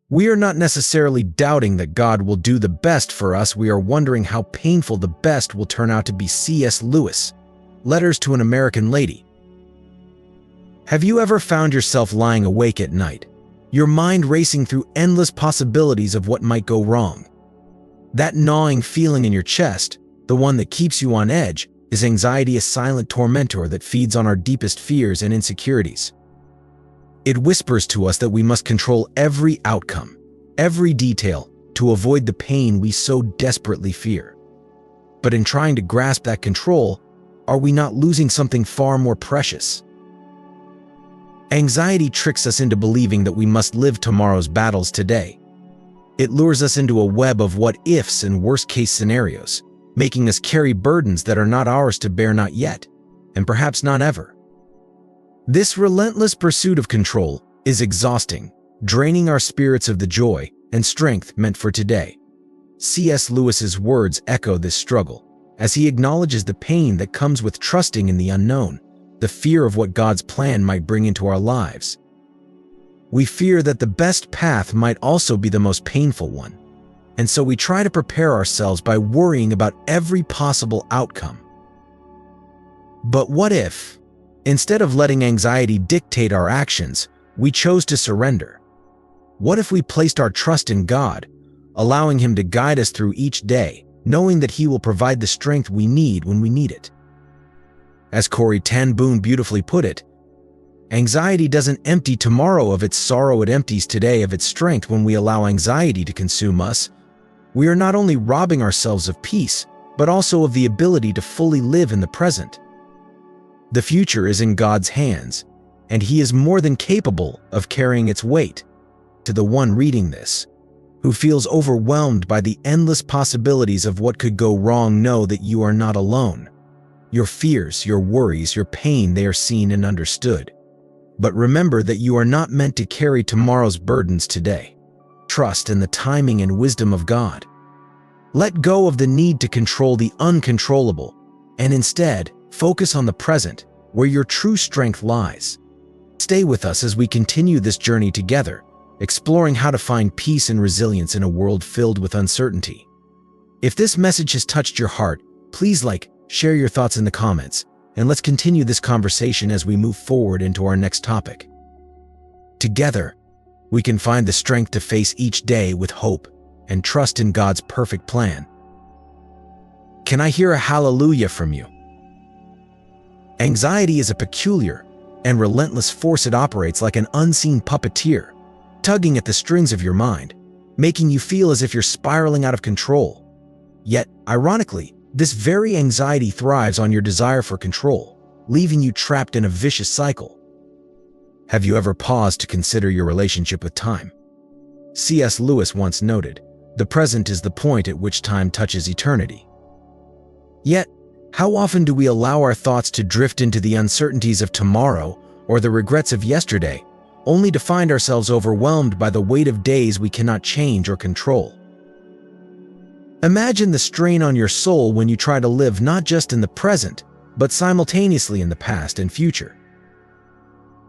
We are not necessarily doubting that God will do the best for us, we are wondering how painful the best will turn out to be. C.S. Lewis, Letters to an American Lady. Have you ever found yourself lying awake at night, your mind racing through endless possibilities of what might go wrong? That gnawing feeling in your chest, the one that keeps you on edge, is anxiety, a silent tormentor that feeds on our deepest fears and insecurities. It whispers to us that we must control every outcome, every detail, to avoid the pain we so desperately fear. But in trying to grasp that control, are we not losing something far more precious? Anxiety tricks us into believing that we must live tomorrow's battles today. It lures us into a web of what-ifs and worst-case scenarios, making us carry burdens that are not ours to bear, not yet, and perhaps not ever. This relentless pursuit of control is exhausting, draining our spirits of the joy and strength meant for today. C.S. Lewis's words echo this struggle, as he acknowledges the pain that comes with trusting in the unknown, the fear of what God's plan might bring into our lives. We fear that the best path might also be the most painful one, and so we try to prepare ourselves by worrying about every possible outcome. But what if, instead of letting anxiety dictate our actions, we chose to surrender? What if we placed our trust in God, allowing Him to guide us through each day, knowing that He will provide the strength we need when we need it? As Corrie ten Boom beautifully put it, anxiety doesn't empty tomorrow of its sorrow, it empties today of its strength. When we allow anxiety to consume us, we are not only robbing ourselves of peace, but also of the ability to fully live in the present. The future is in God's hands, and He is more than capable of carrying its weight. To the one reading this, who feels overwhelmed by the endless possibilities of what could go wrong, know that you are not alone. Your fears, your worries, your pain, they are seen and understood. But remember that you are not meant to carry tomorrow's burdens today. Trust in the timing and wisdom of God. Let go of the need to control the uncontrollable, and instead, focus on the present, where your true strength lies. Stay with us as we continue this journey together, exploring how to find peace and resilience in a world filled with uncertainty. If this message has touched your heart, please share your thoughts in the comments, and let's continue this conversation as we move forward into our next topic. Together, we can find the strength to face each day with hope and trust in God's perfect plan. Can I hear a hallelujah from you? Anxiety is a peculiar and relentless force. It operates like an unseen puppeteer, tugging at the strings of your mind, making you feel as if you're spiraling out of control. Yet, ironically, this very anxiety thrives on your desire for control, leaving you trapped in a vicious cycle. Have you ever paused to consider your relationship with time? C.S. Lewis once noted, "The present is the point at which time touches eternity." Yet, how often do we allow our thoughts to drift into the uncertainties of tomorrow or the regrets of yesterday, only to find ourselves overwhelmed by the weight of days we cannot change or control? Imagine the strain on your soul when you try to live not just in the present, but simultaneously in the past and future.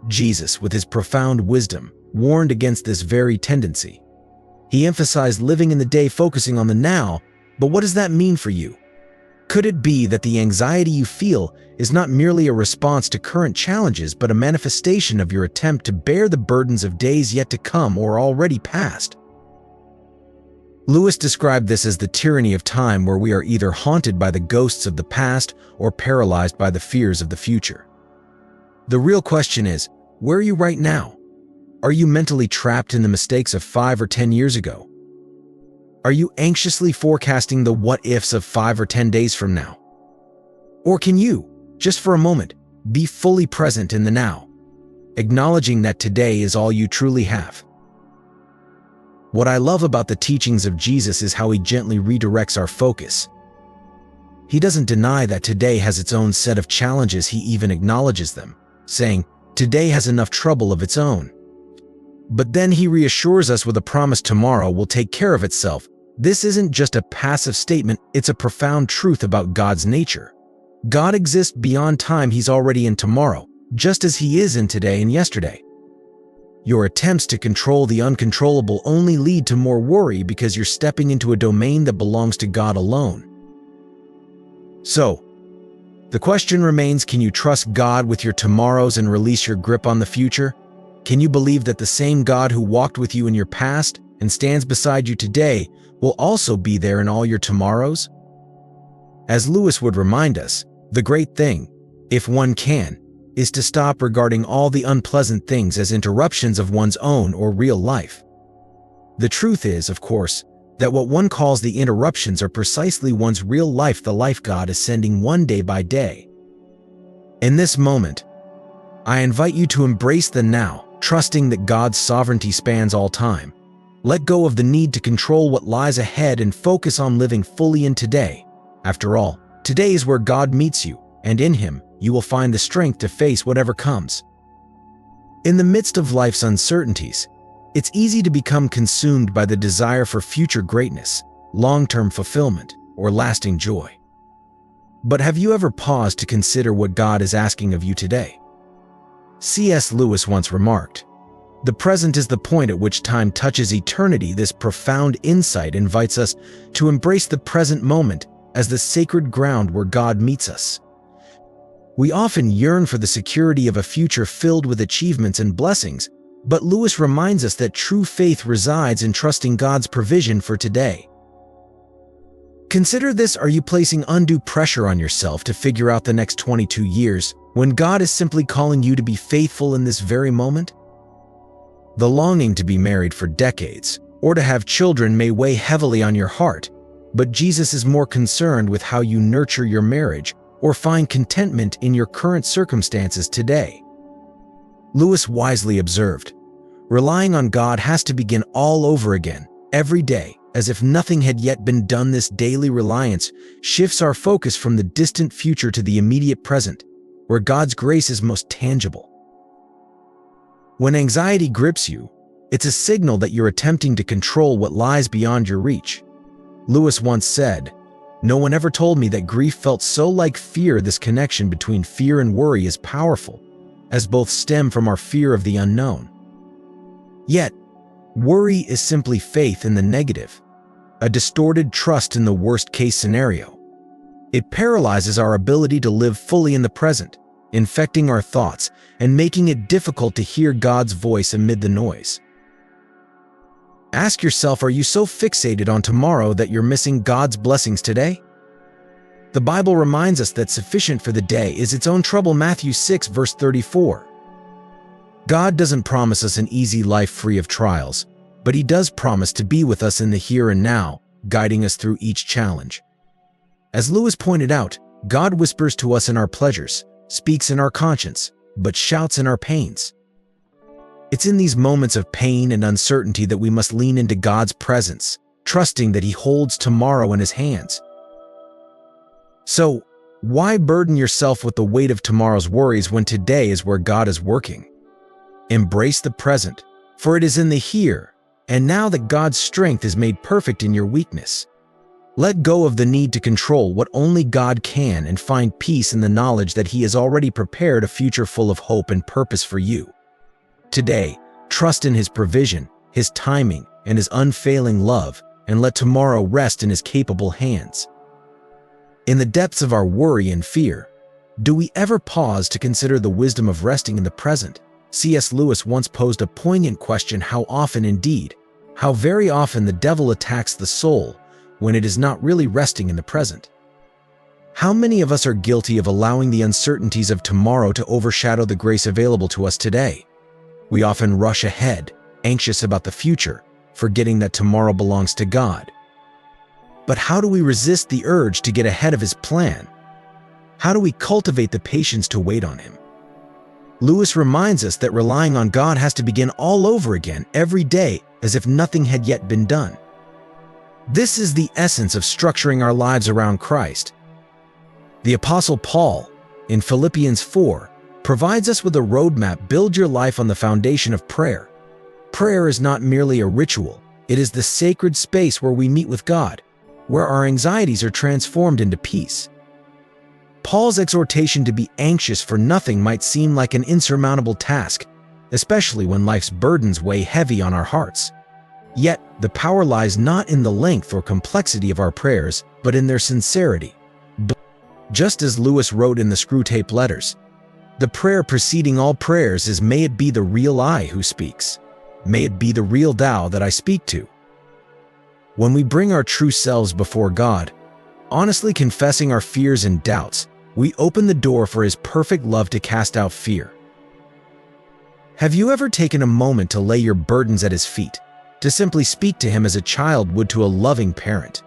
Jesus, with His profound wisdom, warned against this very tendency. He emphasized living in the day, focusing on the now, but what does that mean for you? Could it be that the anxiety you feel is not merely a response to current challenges, but a manifestation of your attempt to bear the burdens of days yet to come or already past? Lewis described this as the tyranny of time, where we are either haunted by the ghosts of the past or paralyzed by the fears of the future. The real question is, where are you right now? Are you mentally trapped in the mistakes of 5 or 10 years ago? Are you anxiously forecasting the what-ifs of 5 or 10 days from now? Or can you, just for a moment, be fully present in the now, acknowledging that today is all you truly have? What I love about the teachings of Jesus is how He gently redirects our focus. He doesn't deny that today has its own set of challenges. He even acknowledges them, saying, "Today has enough trouble of its own." But then He reassures us with a promise tomorrow will take care of itself. This isn't just a passive statement, it's a profound truth about God's nature. God exists beyond time. He's already in tomorrow, just as He is in today and yesterday. Your attempts to control the uncontrollable only lead to more worry because you're stepping into a domain that belongs to God alone. So, the question remains, can you trust God with your tomorrows and release your grip on the future? Can you believe that the same God who walked with you in your past and stands beside you today will also be there in all your tomorrows? As Lewis would remind us, the great thing, if one can, is to stop regarding all the unpleasant things as interruptions of one's own or real life. The truth is, of course, that what one calls the interruptions are precisely one's real life, the life God is sending one day by day. In this moment, I invite you to embrace the now, trusting that God's sovereignty spans all time. Let go of the need to control what lies ahead and focus on living fully in today. After all, today is where God meets you, and in Him, you will find the strength to face whatever comes. In the midst of life's uncertainties, it's easy to become consumed by the desire for future greatness, long-term fulfillment, or lasting joy. But have you ever paused to consider what God is asking of you today? C.S. Lewis once remarked, "The present is the point at which time touches eternity." This profound insight invites us to embrace the present moment as the sacred ground where God meets us. We often yearn for the security of a future filled with achievements and blessings, but Lewis reminds us that true faith resides in trusting God's provision for today. Consider this: are you placing undue pressure on yourself to figure out the next 22 years when God is simply calling you to be faithful in this very moment? The longing to be married for decades or to have children may weigh heavily on your heart, but Jesus is more concerned with how you nurture your marriage or find contentment in your current circumstances today. Lewis wisely observed, "Relying on God has to begin all over again, every day, as if nothing had yet been done." This daily reliance shifts our focus from the distant future to the immediate present, where God's grace is most tangible. When anxiety grips you, it's a signal that you're attempting to control what lies beyond your reach. Lewis once said, "No one ever told me that grief felt so like fear." This connection between fear and worry is powerful, as both stem from our fear of the unknown. Yet, worry is simply faith in the negative, a distorted trust in the worst-case scenario. It paralyzes our ability to live fully in the present, infecting our thoughts and making it difficult to hear God's voice amid the noise. Ask yourself, are you so fixated on tomorrow that you're missing God's blessings today? The Bible reminds us that sufficient for the day is its own trouble. Matthew 6, verse 34. God doesn't promise us an easy life free of trials, but He does promise to be with us in the here and now, guiding us through each challenge. As Lewis pointed out, God whispers to us in our pleasures, speaks in our conscience, but shouts in our pains. It's in these moments of pain and uncertainty that we must lean into God's presence, trusting that He holds tomorrow in His hands. So, why burden yourself with the weight of tomorrow's worries when today is where God is working? Embrace the present, for it is in the here and now that God's strength is made perfect in your weakness. Let go of the need to control what only God can and find peace in the knowledge that He has already prepared a future full of hope and purpose for you. Today, trust in His provision, His timing, and His unfailing love, and let tomorrow rest in His capable hands. In the depths of our worry and fear, do we ever pause to consider the wisdom of resting in the present? C.S. Lewis once posed a poignant question: how often, indeed, how very often, the devil attacks the soul when it is not really resting in the present. How many of us are guilty of allowing the uncertainties of tomorrow to overshadow the grace available to us today? We often rush ahead, anxious about the future, forgetting that tomorrow belongs to God. But how do we resist the urge to get ahead of His plan? How do we cultivate the patience to wait on Him? Lewis reminds us that relying on God has to begin all over again, every day, as if nothing had yet been done. This is the essence of structuring our lives around Christ. The Apostle Paul, in Philippians 4, provides us with a roadmap: build your life on the foundation of prayer. Prayer is not merely a ritual, it is the sacred space where we meet with God, where our anxieties are transformed into peace. Paul's exhortation to be anxious for nothing might seem like an insurmountable task, especially when life's burdens weigh heavy on our hearts. Yet, the power lies not in the length or complexity of our prayers, but in their sincerity. Just as Lewis wrote in the Screwtape Letters, the prayer preceding all prayers is, "May it be the real I who speaks. May it be the real Tao that I speak to." When we bring our true selves before God, honestly confessing our fears and doubts, we open the door for His perfect love to cast out fear. Have you ever taken a moment to lay your burdens at His feet, to simply speak to Him as a child would to a loving parent?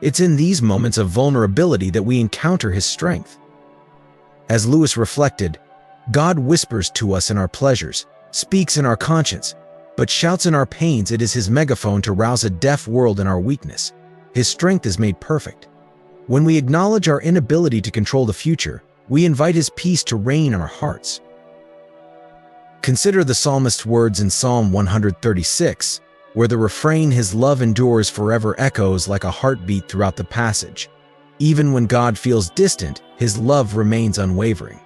It's in these moments of vulnerability that we encounter His strength. As Lewis reflected, God whispers to us in our pleasures, speaks in our conscience, but shouts in our pains. It is His megaphone to rouse a deaf world in our weakness. His strength is made perfect. When we acknowledge our inability to control the future, we invite His peace to reign in our hearts. Consider the psalmist's words in Psalm 136, where the refrain, "His love endures forever," echoes like a heartbeat throughout the passage. Even when God feels distant, His love remains unwavering.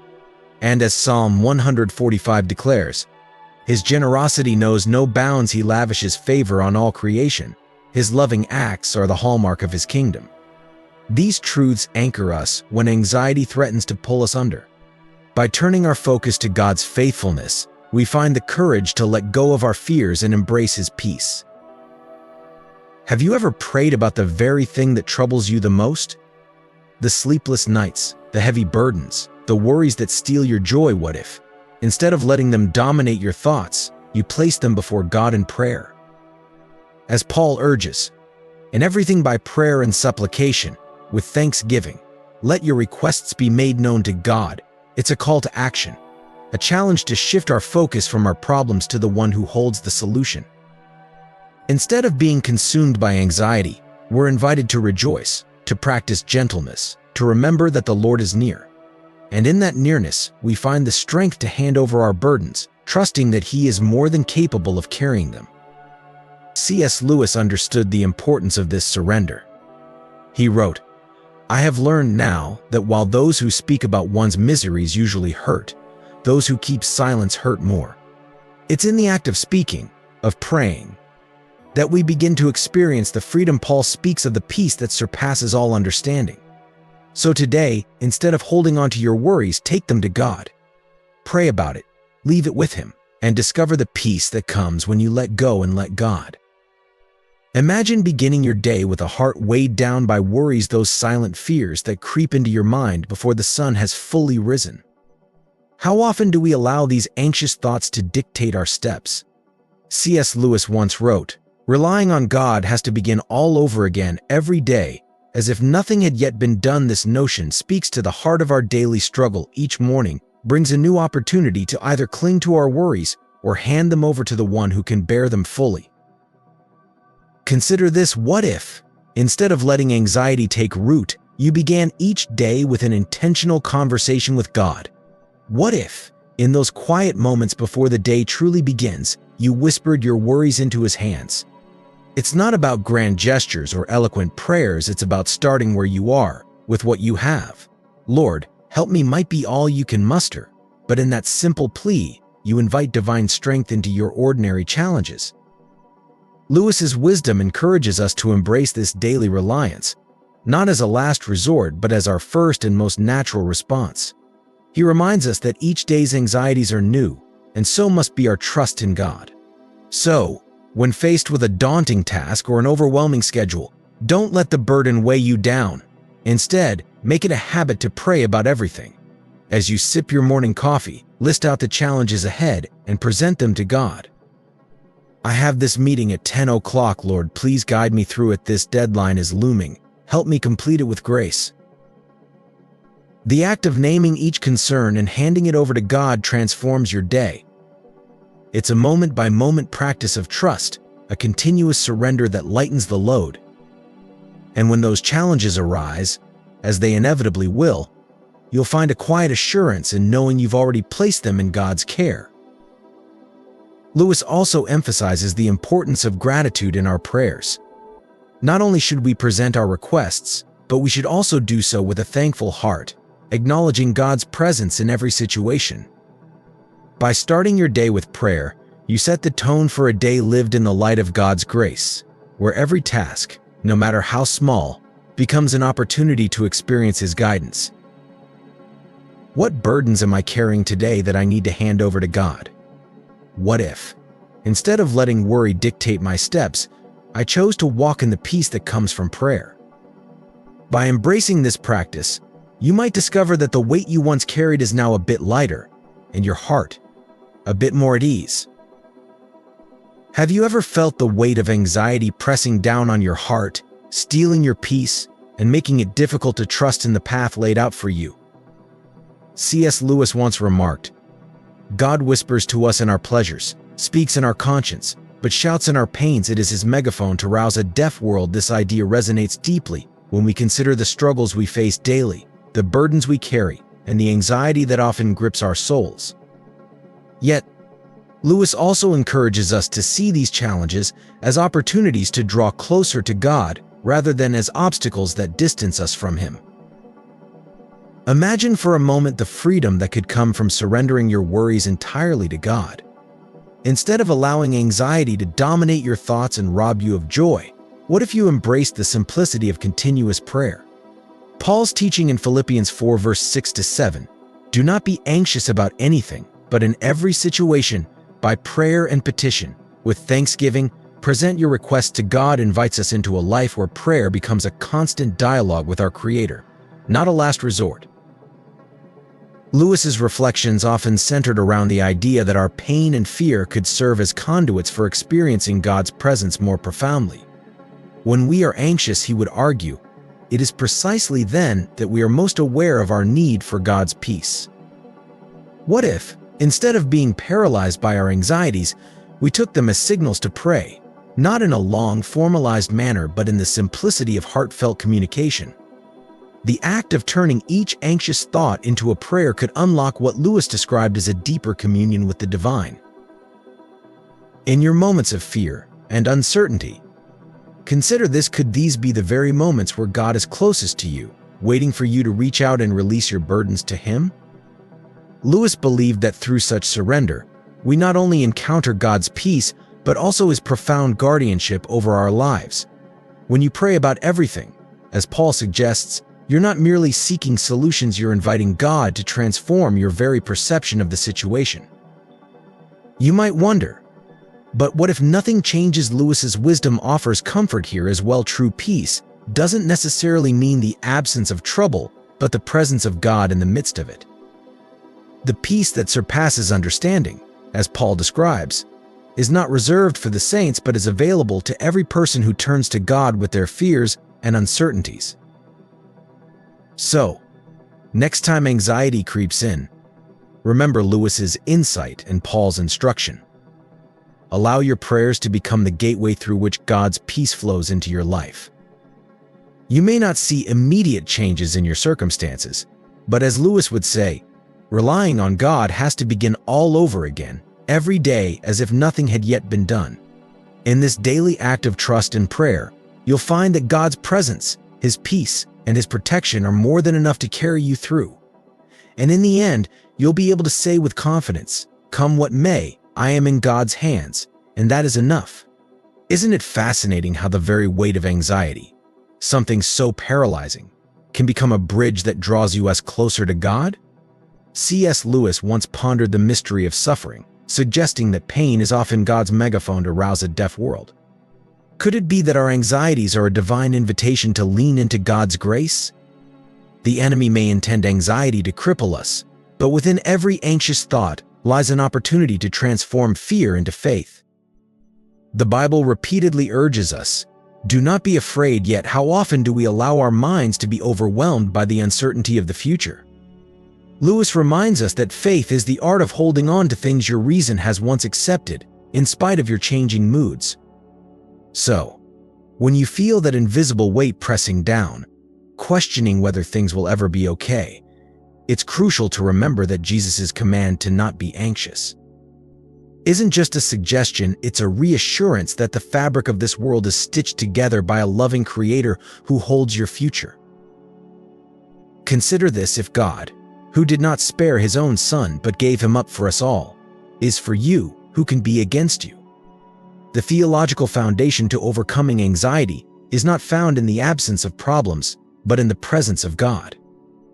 And as Psalm 145 declares, His generosity knows no bounds. He lavishes favor on all creation. His loving acts are the hallmark of His kingdom. These truths anchor us when anxiety threatens to pull us under. By turning our focus to God's faithfulness, we find the courage to let go of our fears and embrace His peace. Have you ever prayed about the very thing that troubles you the most? The sleepless nights, the heavy burdens, the worries that steal your joy. What if, instead of letting them dominate your thoughts, you place them before God in prayer? As Paul urges, "In everything by prayer and supplication, with thanksgiving, let your requests be made known to God." It's a call to action, a challenge to shift our focus from our problems to the one who holds the solution. Instead of being consumed by anxiety, we're invited to rejoice, to practice gentleness, to remember that the Lord is near. And in that nearness, we find the strength to hand over our burdens, trusting that He is more than capable of carrying them. C.S. Lewis understood the importance of this surrender. He wrote, "I have learned now that while those who speak about one's miseries usually hurt, those who keep silence hurt more. It's in the act of speaking, of praying, that we begin to experience the freedom." Paul speaks of the peace that surpasses all understanding. So today, instead of holding on to your worries, take them to God. Pray about it, leave it with Him, and discover the peace that comes when you let go and let God. Imagine beginning your day with a heart weighed down by worries, those silent fears that creep into your mind before the sun has fully risen. How often do we allow these anxious thoughts to dictate our steps? C.S. Lewis once wrote, "Relying on God has to begin all over again every day, as if nothing had yet been done." This notion speaks to the heart of our daily struggle. Each morning brings a new opportunity to either cling to our worries or hand them over to the one who can bear them fully. Consider this: what if, instead of letting anxiety take root, you began each day with an intentional conversation with God? What if, in those quiet moments before the day truly begins, you whispered your worries into His hands? It's not about grand gestures or eloquent prayers. It's about starting where you are, with what you have. "Lord, help me" might be all you can muster, but in that simple plea, you invite divine strength into your ordinary challenges. Lewis's wisdom encourages us to embrace this daily reliance, not as a last resort, but as our first and most natural response. He reminds us that each day's anxieties are new, and so must be our trust in God. So, when faced with a daunting task or an overwhelming schedule, don't let the burden weigh you down. Instead, make it a habit to pray about everything. As you sip your morning coffee, list out the challenges ahead and present them to God. "I have this meeting at 10 o'clock. Lord, please guide me through it. This deadline is looming. Help me complete it with grace." The act of naming each concern and handing it over to God transforms your day. It's a moment-by-moment practice of trust, a continuous surrender that lightens the load. And when those challenges arise, as they inevitably will, you'll find a quiet assurance in knowing you've already placed them in God's care. Lewis also emphasizes the importance of gratitude in our prayers. Not only should we present our requests, but we should also do so with a thankful heart, acknowledging God's presence in every situation. By starting your day with prayer, you set the tone for a day lived in the light of God's grace, where every task, no matter how small, becomes an opportunity to experience His guidance. What burdens am I carrying today that I need to hand over to God? What if, instead of letting worry dictate my steps, I chose to walk in the peace that comes from prayer? By embracing this practice, you might discover that the weight you once carried is now a bit lighter, and your heart a bit more at ease. Have you ever felt the weight of anxiety pressing down on your heart, stealing your peace, and making it difficult to trust in the path laid out for you? C.S. Lewis once remarked, "God whispers to us in our pleasures, speaks in our conscience, but shouts in our pains. It is His megaphone to rouse a deaf world." This idea resonates deeply when we consider the struggles we face daily, the burdens we carry, and the anxiety that often grips our souls. Yet, Lewis also encourages us to see these challenges as opportunities to draw closer to God rather than as obstacles that distance us from Him. Imagine for a moment the freedom that could come from surrendering your worries entirely to God. Instead of allowing anxiety to dominate your thoughts and rob you of joy, what if you embraced the simplicity of continuous prayer? Paul's teaching in Philippians 4 verse 6-7, "Do not be anxious about anything, but in every situation, by prayer and petition, with thanksgiving, present your requests to God," invites us into a life where prayer becomes a constant dialogue with our Creator, not a last resort. Lewis's reflections often centered around the idea that our pain and fear could serve as conduits for experiencing God's presence more profoundly. When we are anxious, he would argue, it is precisely then that we are most aware of our need for God's peace. What if, instead of being paralyzed by our anxieties, we took them as signals to pray, not in a long, formalized manner, but in the simplicity of heartfelt communication? The act of turning each anxious thought into a prayer could unlock what Lewis described as a deeper communion with the divine. In your moments of fear and uncertainty, consider this: could these be the very moments where God is closest to you, waiting for you to reach out and release your burdens to Him? Lewis believed that through such surrender, we not only encounter God's peace, but also His profound guardianship over our lives. When you pray about everything, as Paul suggests, you're not merely seeking solutions, you're inviting God to transform your very perception of the situation. You might wonder, but what if nothing changes? Lewis's wisdom offers comfort here as well. True peace doesn't necessarily mean the absence of trouble, but the presence of God in the midst of it. The peace that surpasses understanding, as Paul describes, is not reserved for the saints but is available to every person who turns to God with their fears and uncertainties. So, next time anxiety creeps in, remember Lewis's insight and Paul's instruction. Allow your prayers to become the gateway through which God's peace flows into your life. You may not see immediate changes in your circumstances, but as Lewis would say, relying on God has to begin all over again, every day, as if nothing had yet been done. In this daily act of trust and prayer, you'll find that God's presence, His peace, and His protection are more than enough to carry you through. And in the end, you'll be able to say with confidence, "Come what may, I am in God's hands," and that is enough. Isn't it fascinating how the very weight of anxiety, something so paralyzing, can become a bridge that draws you closer to God? C.S. Lewis once pondered the mystery of suffering, suggesting that pain is often God's megaphone to rouse a deaf world. Could it be that our anxieties are a divine invitation to lean into God's grace? The enemy may intend anxiety to cripple us, but within every anxious thought lies an opportunity to transform fear into faith. The Bible repeatedly urges us, "Do not be afraid," yet how often do we allow our minds to be overwhelmed by the uncertainty of the future? Lewis reminds us that faith is the art of holding on to things your reason has once accepted, in spite of your changing moods. So, when you feel that invisible weight pressing down, questioning whether things will ever be okay, it's crucial to remember that Jesus' command to not be anxious isn't just a suggestion, it's a reassurance that the fabric of this world is stitched together by a loving Creator who holds your future. Consider this: if God, who did not spare His own Son but gave Him up for us all, is for you, who can be against you? The theological foundation to overcoming anxiety is not found in the absence of problems, but in the presence of God.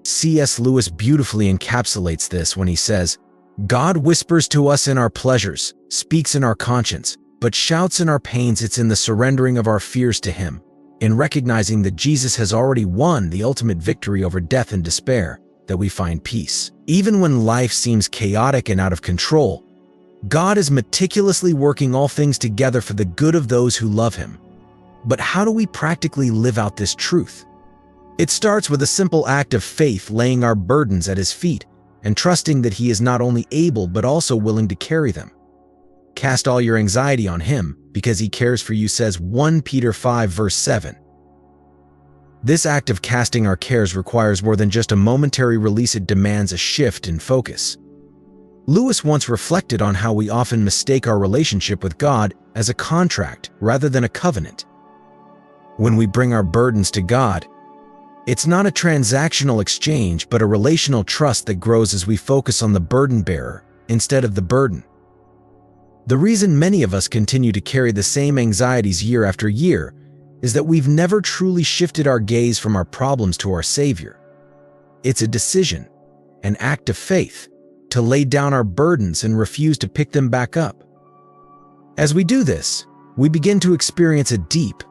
C.S. Lewis beautifully encapsulates this when he says, "God whispers to us in our pleasures, speaks in our conscience, but shouts in our pains. It's in the surrendering of our fears to Him, in recognizing that Jesus has already won the ultimate victory over death and despair, that we find peace. Even when life seems chaotic and out of control, God is meticulously working all things together for the good of those who love Him." But how do we practically live out this truth? It starts with a simple act of faith, laying our burdens at His feet and trusting that He is not only able but also willing to carry them. Cast all your anxiety on Him because He cares for you, says 1 Peter 5 verse 7. This act of casting our cares requires more than just a momentary release. It demands a shift in focus. Lewis once reflected on how we often mistake our relationship with God as a contract rather than a covenant. When we bring our burdens to God, it's not a transactional exchange but a relational trust that grows as we focus on the burden bearer instead of the burden. The reason many of us continue to carry the same anxieties year after year is that we've never truly shifted our gaze from our problems to our Savior. It's a decision, an act of faith, to lay down our burdens and refuse to pick them back up. As we do this, we begin to experience a deep,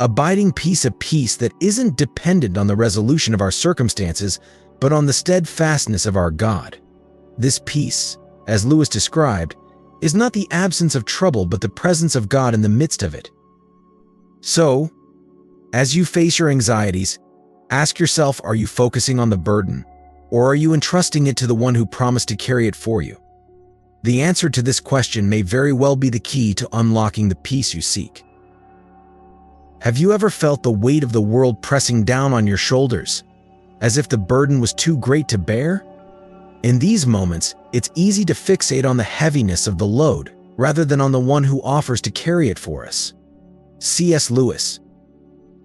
abiding peace, a peace that isn't dependent on the resolution of our circumstances, but on the steadfastness of our God. This peace, as Lewis described, is not the absence of trouble but the presence of God in the midst of it. So, as you face your anxieties, ask yourself, are you focusing on the burden, or are you entrusting it to the one who promised to carry it for you? The answer to this question may very well be the key to unlocking the peace you seek. Have you ever felt the weight of the world pressing down on your shoulders, as if the burden was too great to bear? In these moments, it's easy to fixate on the heaviness of the load rather than on the one who offers to carry it for us. C.S. Lewis,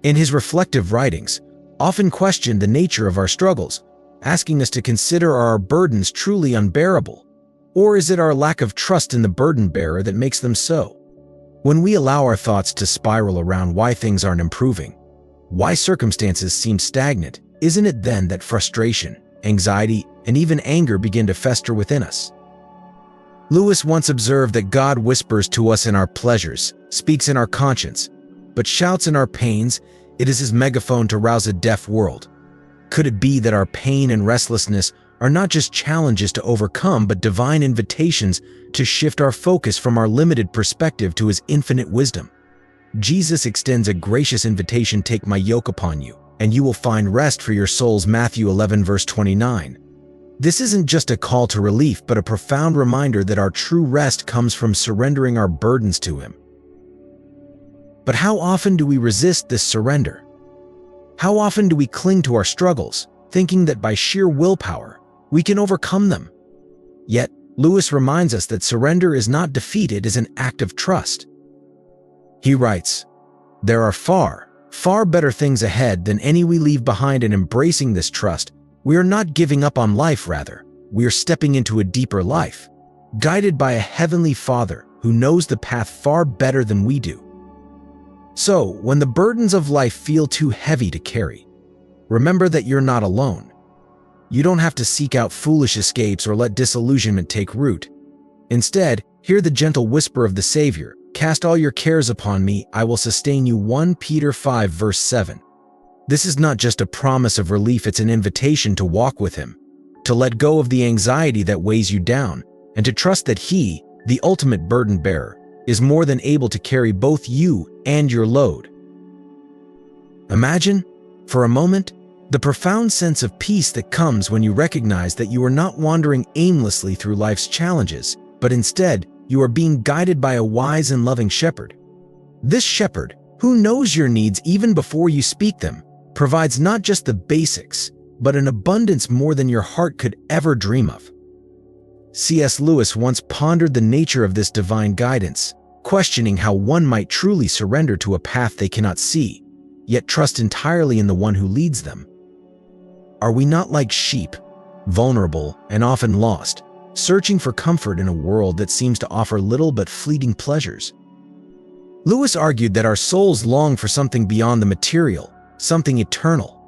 in his reflective writings, often questioned the nature of our struggles, asking us to consider, are our burdens truly unbearable, or is it our lack of trust in the burden bearer that makes them so? When we allow our thoughts to spiral around why things aren't improving, why circumstances seem stagnant, isn't it then that frustration, anxiety, and even anger begin to fester within us? Lewis once observed that God whispers to us in our pleasures, speaks in our conscience, but shouts in our pains. It is His megaphone to rouse a deaf world. Could it be that our pain and restlessness are not just challenges to overcome but divine invitations to shift our focus from our limited perspective to His infinite wisdom? Jesus extends a gracious invitation, "Take my yoke upon you, and you will find rest for your souls," Matthew 11 verse 29. This isn't just a call to relief, but a profound reminder that our true rest comes from surrendering our burdens to Him. But how often do we resist this surrender? How often do we cling to our struggles, thinking that by sheer willpower, we can overcome them? Yet, Lewis reminds us that surrender is not defeat, it is an act of trust. He writes, "There are far, far better things ahead than any we leave behind." In embracing this trust, we are not giving up on life, rather, we are stepping into a deeper life, guided by a heavenly Father who knows the path far better than we do. So, when the burdens of life feel too heavy to carry, remember that you're not alone. You don't have to seek out foolish escapes or let disillusionment take root. Instead, hear the gentle whisper of the Savior, "Cast all your cares upon me, I will sustain you," 1 Peter 5 verse 7. This is not just a promise of relief, it's an invitation to walk with Him, to let go of the anxiety that weighs you down, and to trust that He, the ultimate burden bearer, is more than able to carry both you and your load. Imagine, for a moment, the profound sense of peace that comes when you recognize that you are not wandering aimlessly through life's challenges, but instead, you are being guided by a wise and loving shepherd. This shepherd, who knows your needs even before you speak them, provides not just the basics, but an abundance more than your heart could ever dream of. C.S. Lewis once pondered the nature of this divine guidance, questioning how one might truly surrender to a path they cannot see, yet trust entirely in the one who leads them. Are we not like sheep, vulnerable and often lost, searching for comfort in a world that seems to offer little but fleeting pleasures. Lewis argued that our souls long for something beyond the material, something eternal.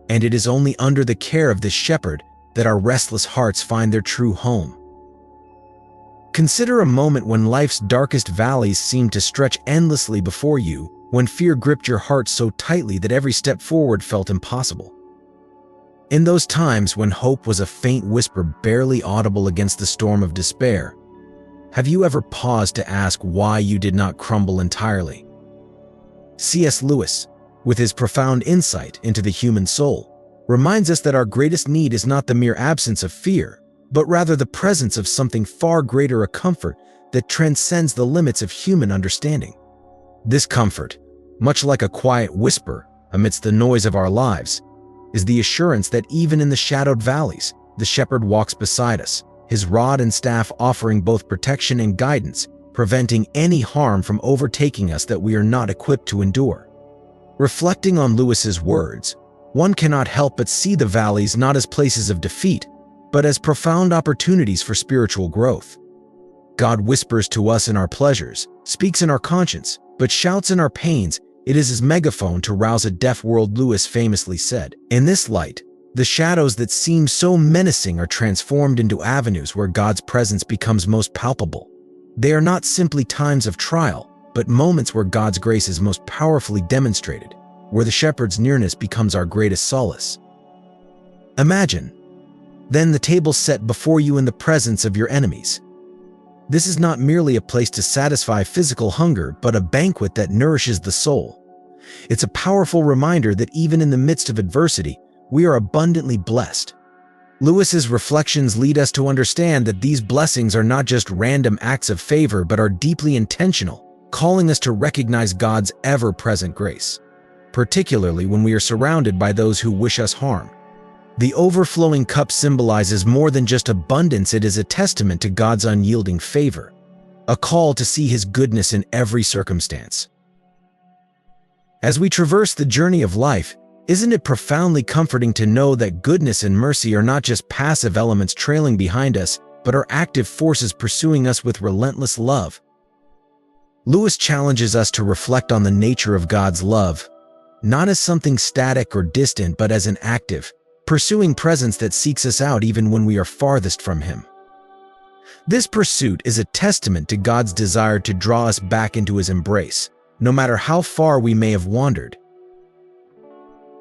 And it is only under the care of this shepherd that our restless hearts find their true home. Consider a moment when life's darkest valleys seemed to stretch endlessly before you, when fear gripped your heart so tightly that every step forward felt impossible. In those times when hope was a faint whisper barely audible against the storm of despair, have you ever paused to ask why you did not crumble entirely? C.S. Lewis, with his profound insight into the human soul, reminds us that our greatest need is not the mere absence of fear, but rather the presence of something far greater, a comfort that transcends the limits of human understanding. This comfort, much like a quiet whisper amidst the noise of our lives, is the assurance that even in the shadowed valleys, the shepherd walks beside us, his rod and staff offering both protection and guidance, preventing any harm from overtaking us that we are not equipped to endure. Reflecting on Lewis's words, one cannot help but see the valleys not as places of defeat, but as profound opportunities for spiritual growth. God whispers to us in our pleasures, speaks in our conscience, but shouts in our pains. It is his megaphone to rouse a deaf world, Lewis famously said. In this light, the shadows that seem so menacing are transformed into avenues where God's presence becomes most palpable. They are not simply times of trial, but moments where God's grace is most powerfully demonstrated, where the shepherd's nearness becomes our greatest solace. Imagine, then, the table set before you in the presence of your enemies. This is not merely a place to satisfy physical hunger, but a banquet that nourishes the soul. It's a powerful reminder that even in the midst of adversity, we are abundantly blessed. Lewis's reflections lead us to understand that these blessings are not just random acts of favor, but are deeply intentional, calling us to recognize God's ever-present grace, particularly when we are surrounded by those who wish us harm. The overflowing cup symbolizes more than just abundance. It is a testament to God's unyielding favor, a call to see his goodness in every circumstance. As we traverse the journey of life, isn't it profoundly comforting to know that goodness and mercy are not just passive elements trailing behind us, but are active forces pursuing us with relentless love? Lewis challenges us to reflect on the nature of God's love, not as something static or distant, but as an active, pursuing presence that seeks us out even when we are farthest from him. This pursuit is a testament to God's desire to draw us back into his embrace, no matter how far we may have wandered.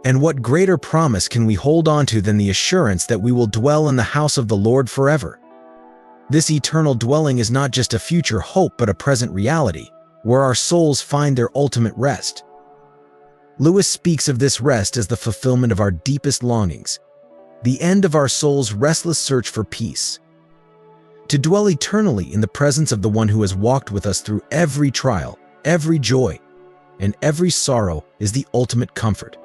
And what greater promise can we hold on to than the assurance that we will dwell in the house of the Lord forever? This eternal dwelling is not just a future hope, but a present reality, where our souls find their ultimate rest. Lewis speaks of this rest as the fulfillment of our deepest longings, the end of our soul's restless search for peace. To dwell eternally in the presence of the one who has walked with us through every trial, every joy, and every sorrow is the ultimate comfort.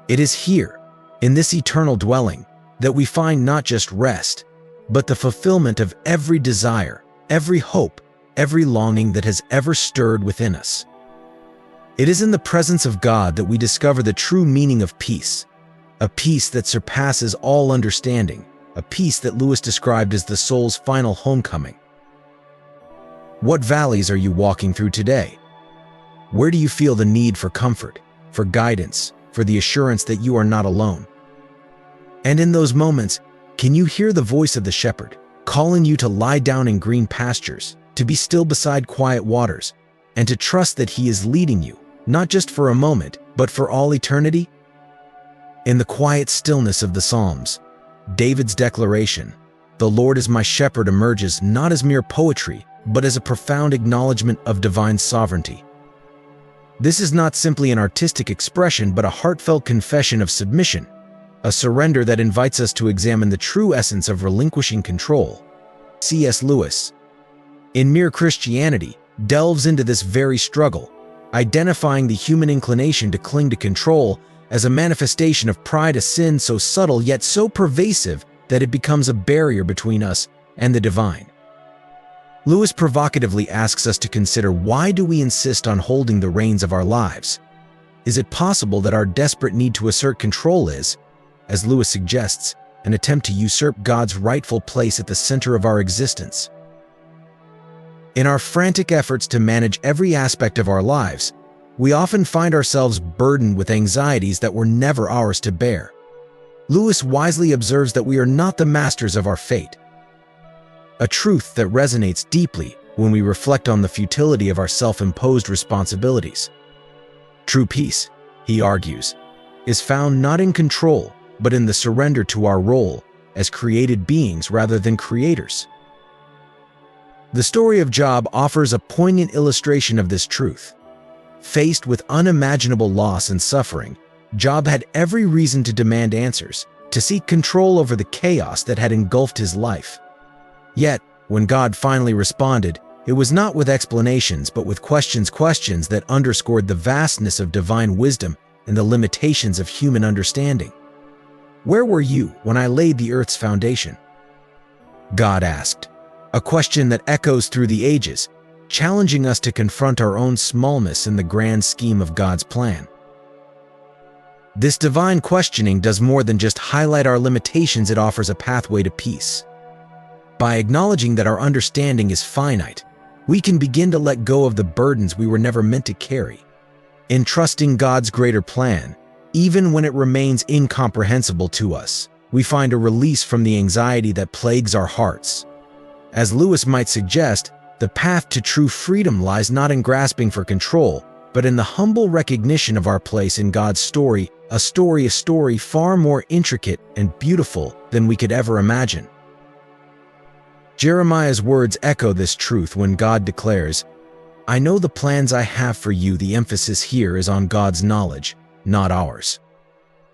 It is here, in this eternal dwelling, that we find not just rest, but the fulfillment of every desire, every hope, every longing that has ever stirred within us. It is in the presence of God that we discover the true meaning of peace, a peace that surpasses all understanding, a peace that Lewis described as the soul's final homecoming. What valleys are you walking through today? Where do you feel the need for comfort, for guidance, for the assurance that you are not alone? And in those moments, can you hear the voice of the shepherd, calling you to lie down in green pastures, to be still beside quiet waters, and to trust that he is leading you, not just for a moment, but for all eternity? In the quiet stillness of the Psalms, David's declaration, "The Lord is my shepherd," emerges not as mere poetry, but as a profound acknowledgement of divine sovereignty. This is not simply an artistic expression, but a heartfelt confession of submission, a surrender that invites us to examine the true essence of relinquishing control. C.S. Lewis, in Mere Christianity, delves into this very struggle, identifying the human inclination to cling to control as a manifestation of pride, a sin so subtle yet so pervasive that it becomes a barrier between us and the divine. Lewis provocatively asks us to consider, why do we insist on holding the reins of our lives? Is it possible that our desperate need to assert control is, as Lewis suggests, and attempt to usurp God's rightful place at the center of our existence. In our frantic efforts to manage every aspect of our lives, we often find ourselves burdened with anxieties that were never ours to bear. Lewis wisely observes that we are not the masters of our fate, a truth that resonates deeply when we reflect on the futility of our self-imposed responsibilities. True peace, he argues, is found not in control, but in the surrender to our role as created beings rather than creators. The story of Job offers a poignant illustration of this truth. Faced with unimaginable loss and suffering, Job had every reason to demand answers, to seek control over the chaos that had engulfed his life. Yet, when God finally responded, it was not with explanations but with questions that underscored the vastness of divine wisdom and the limitations of human understanding. "Where were you when I laid the earth's foundation?" God asked, a question that echoes through the ages, challenging us to confront our own smallness in the grand scheme of God's plan. This divine questioning does more than just highlight our limitations, it offers a pathway to peace. By acknowledging that our understanding is finite, we can begin to let go of the burdens we were never meant to carry. In trusting God's greater plan, even when it remains incomprehensible to us, we find a release from the anxiety that plagues our hearts. As Lewis might suggest, the path to true freedom lies not in grasping for control, but in the humble recognition of our place in God's story, a story far more intricate and beautiful than we could ever imagine. Jeremiah's words echo this truth when God declares, "I know the plans I have for you." The emphasis here is on God's knowledge, not ours.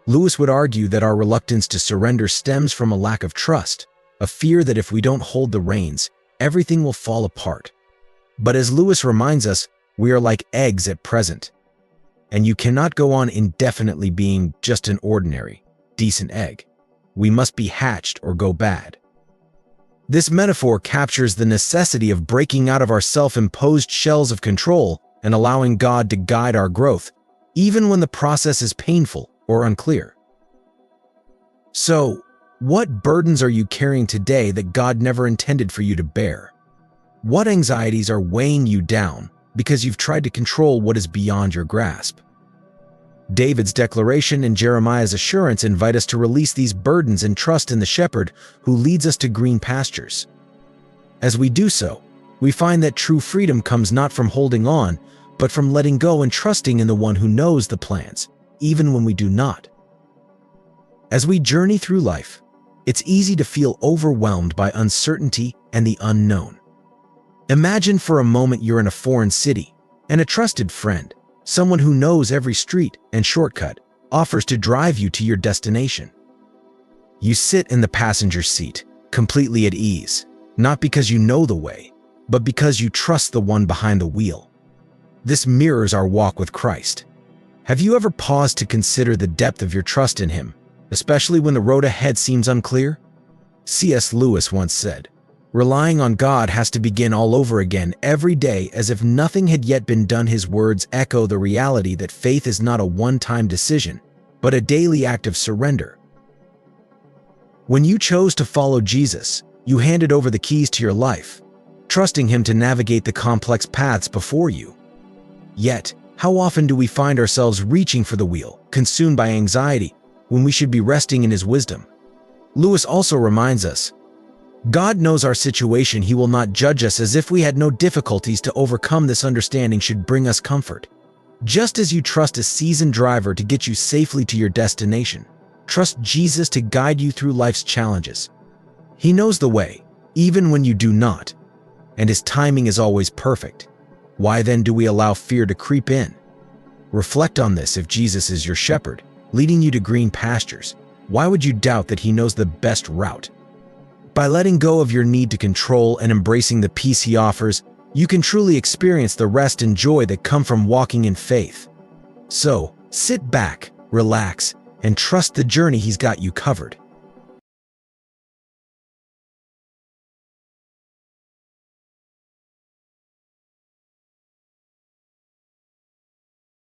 Lewis would argue that our reluctance to surrender stems from a lack of trust, a fear that if we don't hold the reins, everything will fall apart. But as Lewis reminds us, we are like eggs at present, and you cannot go on indefinitely being just an ordinary, decent egg. We must be hatched or go bad. This metaphor captures the necessity of breaking out of our self-imposed shells of control and allowing God to guide our growth, even when the process is painful or unclear. So, what burdens are you carrying today that God never intended for you to bear? What anxieties are weighing you down because you've tried to control what is beyond your grasp? David's declaration and Jeremiah's assurance invite us to release these burdens and trust in the shepherd who leads us to green pastures. As we do so, we find that true freedom comes not from holding on, but from letting go and trusting in the one who knows the plans, even when we do not. As we journey through life, it's easy to feel overwhelmed by uncertainty and the unknown. Imagine for a moment you're in a foreign city, and a trusted friend, someone who knows every street and shortcut, offers to drive you to your destination. You sit in the passenger seat, completely at ease, not because you know the way, but because you trust the one behind the wheel. This mirrors our walk with Christ. Have you ever paused to consider the depth of your trust in Him, especially when the road ahead seems unclear? C.S. Lewis once said, "Relying on God has to begin all over again every day as if nothing had yet been done." His words echo the reality that faith is not a one-time decision, but a daily act of surrender. When you chose to follow Jesus, you handed over the keys to your life, trusting Him to navigate the complex paths before you. Yet, how often do we find ourselves reaching for the wheel, consumed by anxiety, when we should be resting in His wisdom? Lewis also reminds us, God knows our situation. He will not judge us as if we had no difficulties to overcome. This understanding should bring us comfort. Just as you trust a seasoned driver to get you safely to your destination, trust Jesus to guide you through life's challenges. He knows the way, even when you do not, and His timing is always perfect. Why then do we allow fear to creep in? Reflect on this. If Jesus is your shepherd, leading you to green pastures, why would you doubt that He knows the best route? By letting go of your need to control and embracing the peace He offers, you can truly experience the rest and joy that come from walking in faith. So, sit back, relax, and trust the journey He's got you covered.